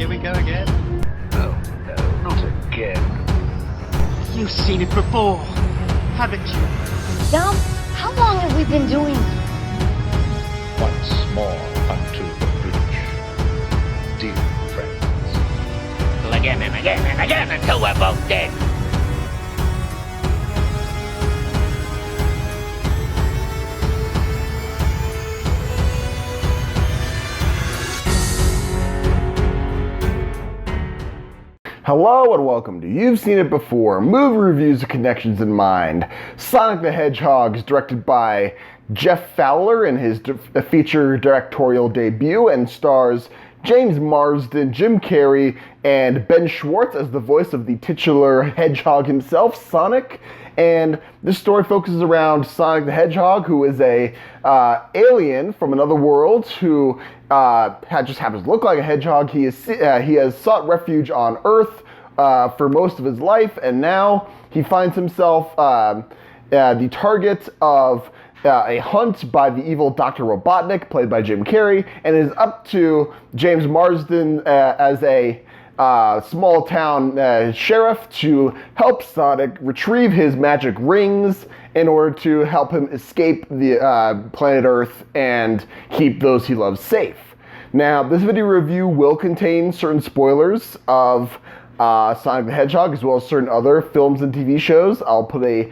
Here we go again. Oh, no, not again. You've seen it before, haven't you? Dom, how long have we been doing this? Once more unto the breach, dear friends. Again and again and again until we're both dead. Hello and welcome to You've Seen It Before, movie reviews with connections in mind. Sonic the Hedgehog is directed by Jeff Fowler in his feature directorial debut and stars James Marsden, Jim Carrey, and Ben Schwartz as the voice of the titular hedgehog himself, Sonic. And this story focuses around Sonic the Hedgehog, who is a alien from another world who just happens to look like a hedgehog. He has sought refuge on Earth for most of his life, and now he finds himself the target of a hunt by the evil Dr. Robotnik, played by Jim Carrey, and it is up to James Marsden as a small town sheriff to help Sonic retrieve his magic rings in order to help him escape the planet Earth and keep those he loves safe. Now, this video review will contain certain spoilers of Sonic the Hedgehog, as well as certain other films and TV shows. I'll put a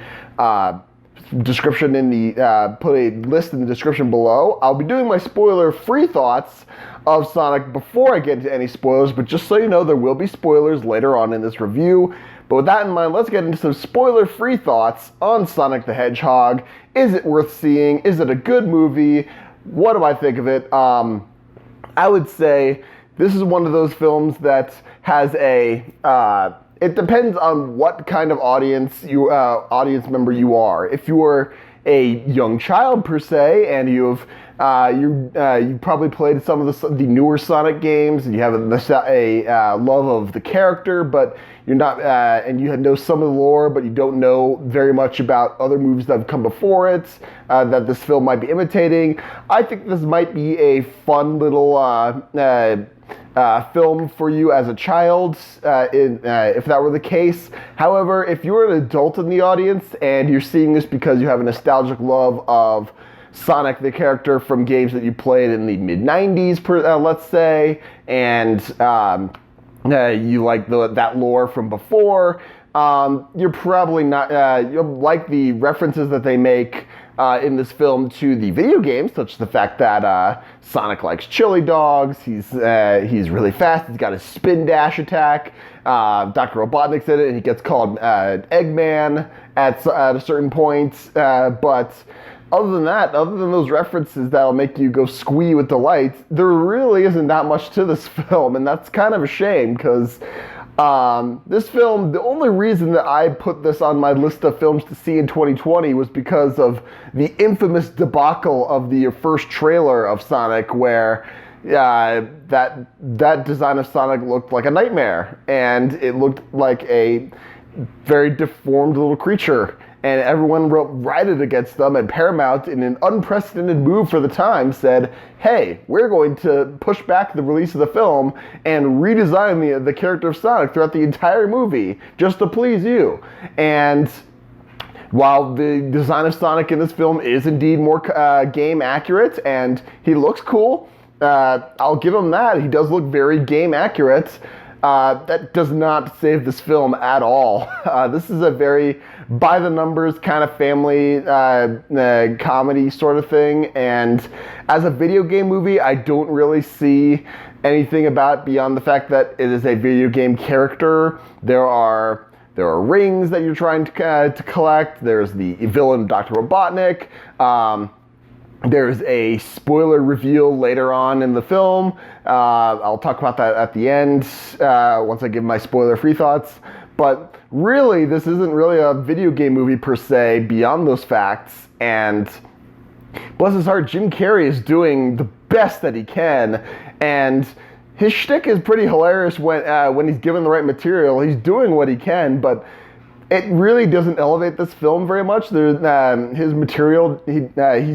description in the put a list in the description below. I'll be doing my spoiler-free thoughts of Sonic before I get into any spoilers, but just so you know, there will be spoilers later on in this review. But with that in mind, let's get into some spoiler-free thoughts on Sonic the Hedgehog. Is it worth seeing? Is it a good movie? What do I think of it? I would say this is one of those films that has a it depends on what kind of audience member you are. If you're a young child per se, and you've probably played some of the newer Sonic games, and you have a love of the character, but you're not, and you know some of the lore, but you don't know very much about other movies that have come before it that this film might be imitating. I think this might be a fun little film for you as a child, if that were the case. However, if you're an adult in the audience and you're seeing this because you have a nostalgic love of Sonic the character from games that you played in the mid-90s, let's say, and you like that lore from before, you're probably not, you'll like the references that they make in this film to the video games, such as the fact that Sonic likes chili dogs, he's really fast, he's got a spin dash attack, Dr. Robotnik's in it, and he gets called Eggman at a certain point, but other than that, other than those references that'll make you go squee with delight, there really isn't that much to this film, and that's kind of a shame, because this film, the only reason that I put this on my list of films to see in 2020 was because of the infamous debacle of the first trailer of Sonic, where that design of Sonic looked like a nightmare, and it looked like a very deformed little creature. And everyone rioted against them, and Paramount, in an unprecedented move for the time, said, hey, we're going to push back the release of the film and redesign the character of Sonic throughout the entire movie, just to please you. And while the design of Sonic in this film is indeed more game accurate, and he looks cool, I'll give him that. He does look very game accurate. That does not save this film at all. This is a very by-the-numbers kind of family comedy sort of thing, and as a video game movie, I don't really see anything about it beyond the fact that it is a video game character. There are rings that you're trying to collect. There's the villain Dr. Robotnik. There's a spoiler reveal later on in the film. I'll talk about that at the end once I give my spoiler-free thoughts. But really, this isn't really a video game movie per se beyond those facts. And bless his heart, Jim Carrey is doing the best that he can. And his shtick is pretty hilarious when he's given the right material. He's doing what he can, but it really doesn't elevate this film very much. His material, he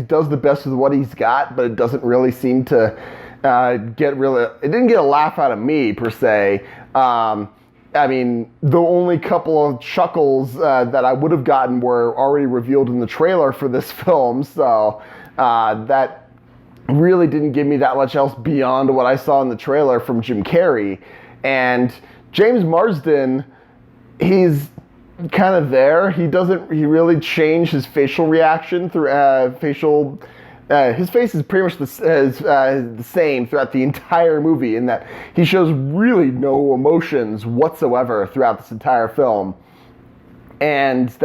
does the best with what he's got, but it doesn't really seem to it didn't get a laugh out of me per se. I mean, the only couple of chuckles that I would have gotten were already revealed in the trailer for this film, so that really didn't give me that much else beyond what I saw in the trailer from Jim Carrey. And James Marsden, he's kind of there. He really change his facial reaction through his face is pretty much the same throughout the entire movie, in that he shows really no emotions whatsoever throughout this entire film. And he's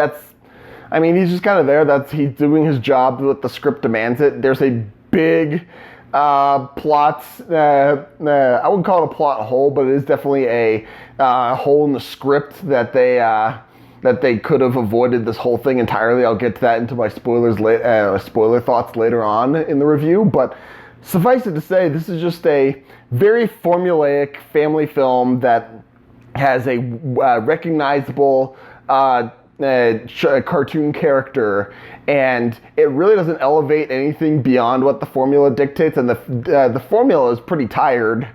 just kind of there. He's doing his job, what the script demands it. There's a big plot, I wouldn't call it a plot hole, but it is definitely a hole in the script that they could have avoided this whole thing entirely. I'll get to that into my spoiler thoughts later on in the review, but suffice it to say, this is just a very formulaic family film that has a recognizable cartoon character, and it really doesn't elevate anything beyond what the formula dictates, and the formula is pretty tired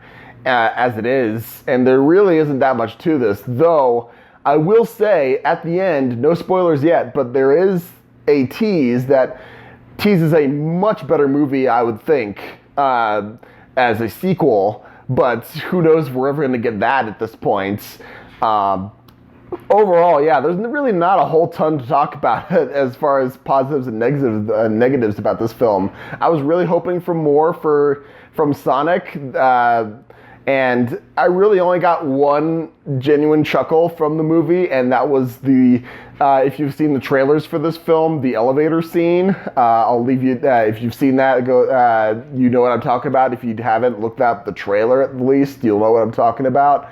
as it is, and there really isn't that much to this, though I will say at the end, no spoilers yet, but there is a tease that teases a much better movie, I would think, as a sequel, but who knows if we're ever going to get that at this point. Overall, yeah, there's really not a whole ton to talk about as far as positives and negatives about this film. I was really hoping for more from Sonic, and I really only got one genuine chuckle from the movie, and that was if you've seen the trailers for this film, the elevator scene. I'll leave you, if you've seen that, you know what I'm talking about. If you haven't, looked up the trailer at least, you'll know what I'm talking about.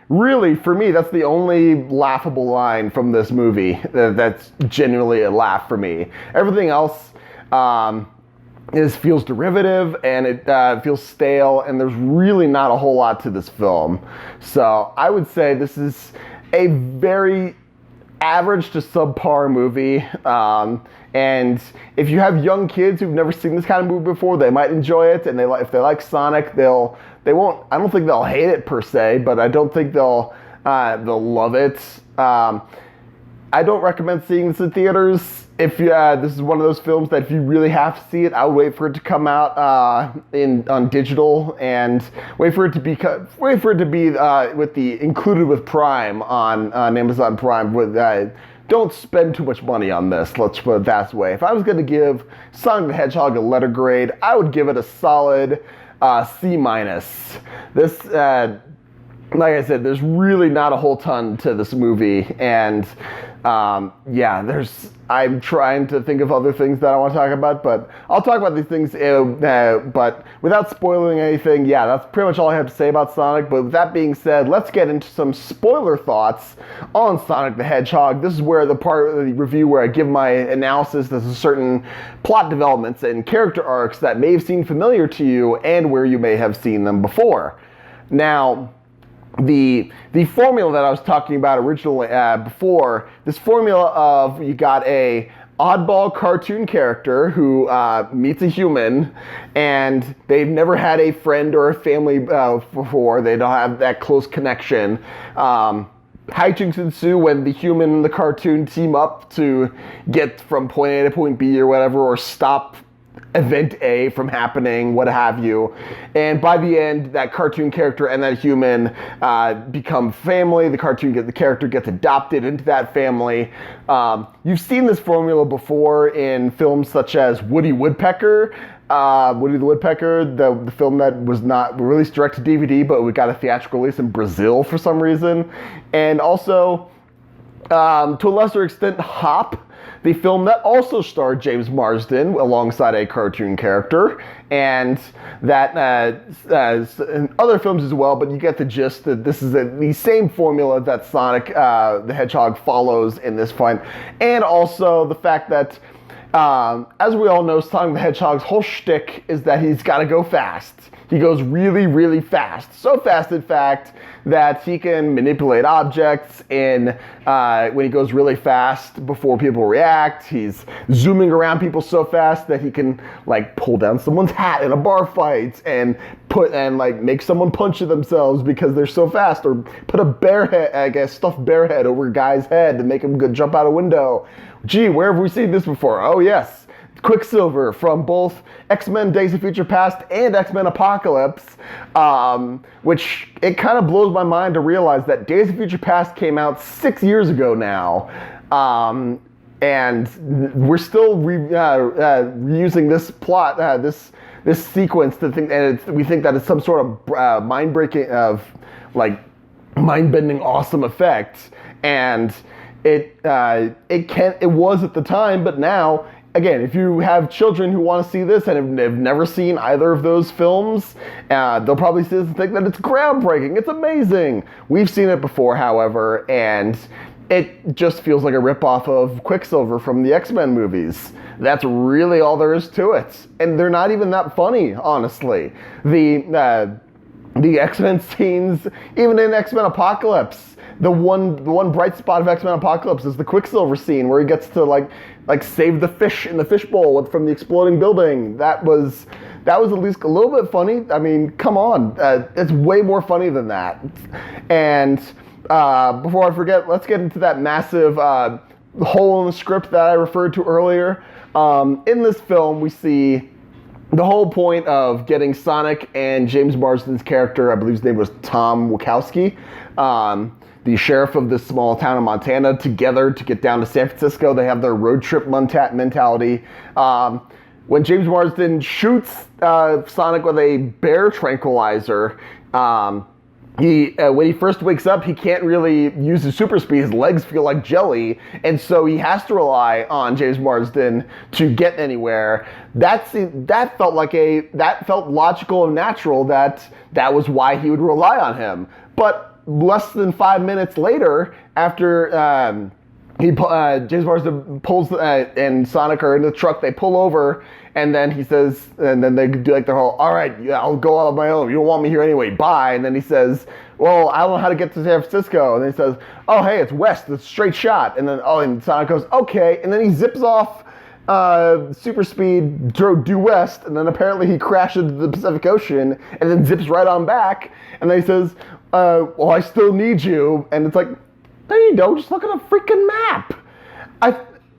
Really, for me, that's the only laughable line from this movie that's genuinely a laugh for me. Everything else feels derivative, and it feels stale, and there's really not a whole lot to this film. So I would say this is a very average to subpar movie, and if you have young kids who've never seen this kind of movie before, they might enjoy it, and if they like Sonic, they won't. I don't think they'll hate it per se, but I don't think they'll love it. I don't recommend seeing this in theaters. If this is one of those films that if you really have to see it, I would wait for it to come out on digital, and wait for it to be included with Prime on Amazon Prime. Don't spend too much money on this. Let's put it that way. If I was going to give Sonic the Hedgehog a letter grade, I would give it a solid C-. This, like I said, there's really not a whole ton to this movie, and I'm trying to think of other things that I want to talk about, but I'll talk about these things, but without spoiling anything. Yeah, that's pretty much all I have to say about Sonic, but with that being said, let's get into some spoiler thoughts on Sonic the Hedgehog. This is where the part of the review where I give my analysis. There's certain plot developments and character arcs that may have seemed familiar to you, and where you may have seen them before. Now, the formula that I was talking about originally before, this formula of you got a oddball cartoon character who meets a human, and they've never had a friend or a family before. They don't have that close connection. Hijinks ensue when the human and the cartoon team up to get from point A to point B or whatever, or stop event A from happening, what have you. And by the end, that cartoon character and that human become family. The character gets adopted into that family. You've seen this formula before in films such as Woody Woodpecker. Woody the Woodpecker, the film that was not released direct to DVD, but we got a theatrical release in Brazil for some reason. And also, to a lesser extent, Hop, the film that also starred James Marsden alongside a cartoon character, and that in other films as well, but you get the gist that this is the same formula that Sonic the Hedgehog follows in this point. And also the fact that, as we all know, Sonic the Hedgehog's whole shtick is that he's got to go fast. he goes really, really fast. So fast, in fact, that he can manipulate objects when he goes really fast before people react. He's zooming around people so fast that he can like pull down someone's hat in a bar fight and make someone punch themselves because they're so fast, or put a stuffed bear head over a guy's head to make him jump out a window. Gee, where have we seen this before? Oh yes, Quicksilver from both X-Men Days of Future Past and X-Men Apocalypse, which it kind of blows my mind to realize that Days of Future Past came out 6 years ago now, and we're still reusing this plot, this sequence to think, and we think that it's some sort of mind-bending, awesome effect, and it was at the time, but now. Again, if you have children who want to see this and have never seen either of those films, they'll probably see this and think that it's groundbreaking, it's amazing. We've seen it before, however, and it just feels like a ripoff of Quicksilver from the X-Men movies. That's really all there is to it. And they're not even that funny, honestly. The X-Men scenes, even in X-Men Apocalypse, the one bright spot of X-Men Apocalypse is the Quicksilver scene where he gets to like save the fish in the fishbowl from the exploding building. That was at least a little bit funny. I mean, come on, it's way more funny than that. And before I forget, let's get into that massive hole in the script that I referred to earlier. In this film, we see the whole point of getting Sonic and James Marsden's character, I believe his name was Tom Wachowski, the sheriff of this small town in Montana, together to get down to San Francisco. They have their road trip mentality. When James Marsden shoots Sonic with a bear tranquilizer, when he first wakes up, he can't really use his super speed. His legs feel like jelly, and so he has to rely on James Marsden to get anywhere. That felt logical and natural. That was why he would rely on him. But less than 5 minutes later, after James Marsden pulls and Sonic are in the truck, they pull over, and then he says, and then they do like their whole, all right, yeah, I'll go out on my own. You don't want me here anyway. Bye. And then he says, well, I don't know how to get to San Francisco. And then he says, oh, hey, it's west. It's a straight shot. And then and Sonic goes, okay. And then he zips off super speed due west, and then apparently he crashes into the Pacific Ocean, and then zips right on back. And then he says, well, I still need you. And it's like, there you go, just look at a freaking map.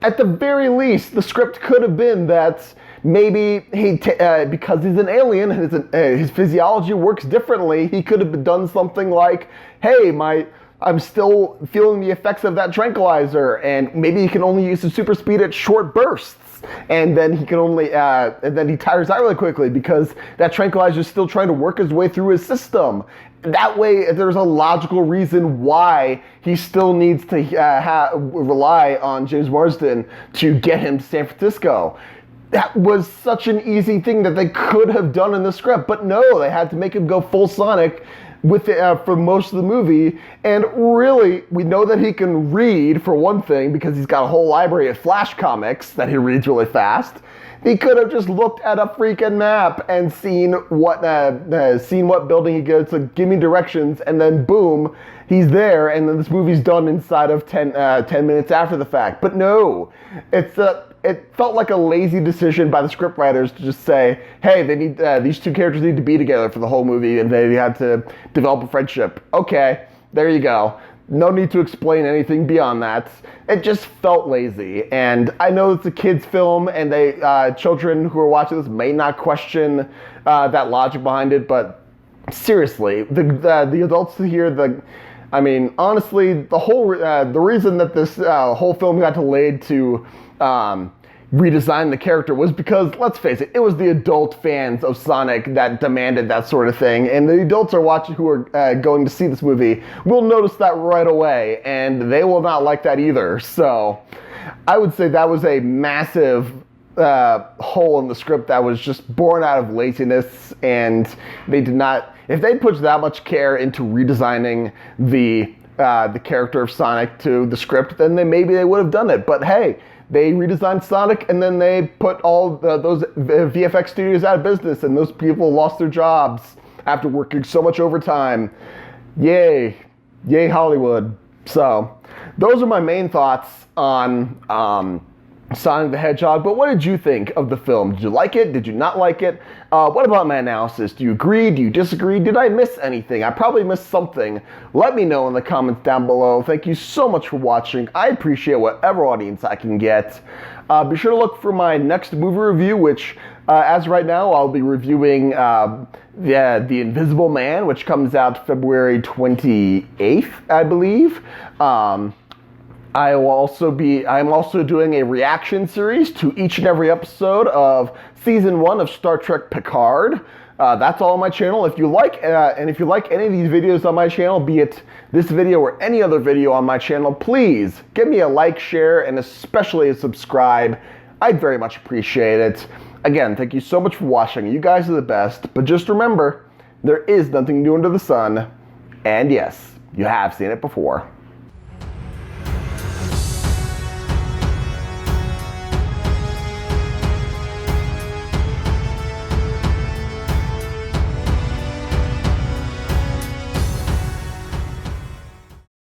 At the very least, the script could have been that maybe because he's an alien and his physiology works differently, he could have done something like, hey, I'm still feeling the effects of that tranquilizer, and maybe he can only use his super speed at short bursts. And then he can only, and then he tires out really quickly because that tranquilizer is still trying to work his way through his system. That way, there's a logical reason why he still needs to rely on James Marsden to get him to San Francisco. That was such an easy thing that they could have done in the script, but no, they had to make him go full Sonic with for most of the movie. And really, we know that he can read, for one thing, because he's got a whole library of Flash comics that he reads really fast. He could have just looked at a freaking map and seen what building he goes to, give me directions, and then boom, he's there, and then this movie's done inside of 10 minutes after the fact. But no, it felt like a lazy decision by the scriptwriters to just say, hey, they need these two characters need to be together for the whole movie, and they had to develop a friendship. Okay, there you go. No need to explain anything beyond that. It just felt lazy, and I know it's a kid's film, and children who are watching this may not question that logic behind it, but seriously, the adults here, I mean, honestly, the reason that this whole film got delayed to redesign the character was because, let's face it, it was the adult fans of Sonic that demanded that sort of thing, and the adults who are going to see this movie will notice that right away, and they will not like that either. So I would say that was a massive hole in the script that was just born out of laziness, and they did not, if they'd put that much care into redesigning the character of Sonic to the script, then maybe they would have done it. But hey, they redesigned Sonic, and then they put all those VFX studios out of business, and those people lost their jobs after working so much overtime. Yay. Yay, Hollywood. So, those are my main thoughts on Sonic the Hedgehog, but what did you think of the film? Did you like it? Did you not like it? What about my analysis? Do you agree? Do you disagree? Did I miss anything? I probably missed something. Let me know in the comments down below. Thank you so much for watching. I appreciate whatever audience I can get. Be sure to look for my next movie review, which, as right now, I'll be reviewing The Invisible Man, which comes out February 28th, I believe. I'm also doing a reaction series to each and every episode of Season 1 of Star Trek Picard. That's all on my channel. If you like any of these videos on my channel, be it this video or any other video on my channel, please give me a like, share, and especially a subscribe. I'd very much appreciate it. Again, thank you so much for watching. You guys are the best. But just remember, there is nothing new under the sun. And yes, you have seen it before.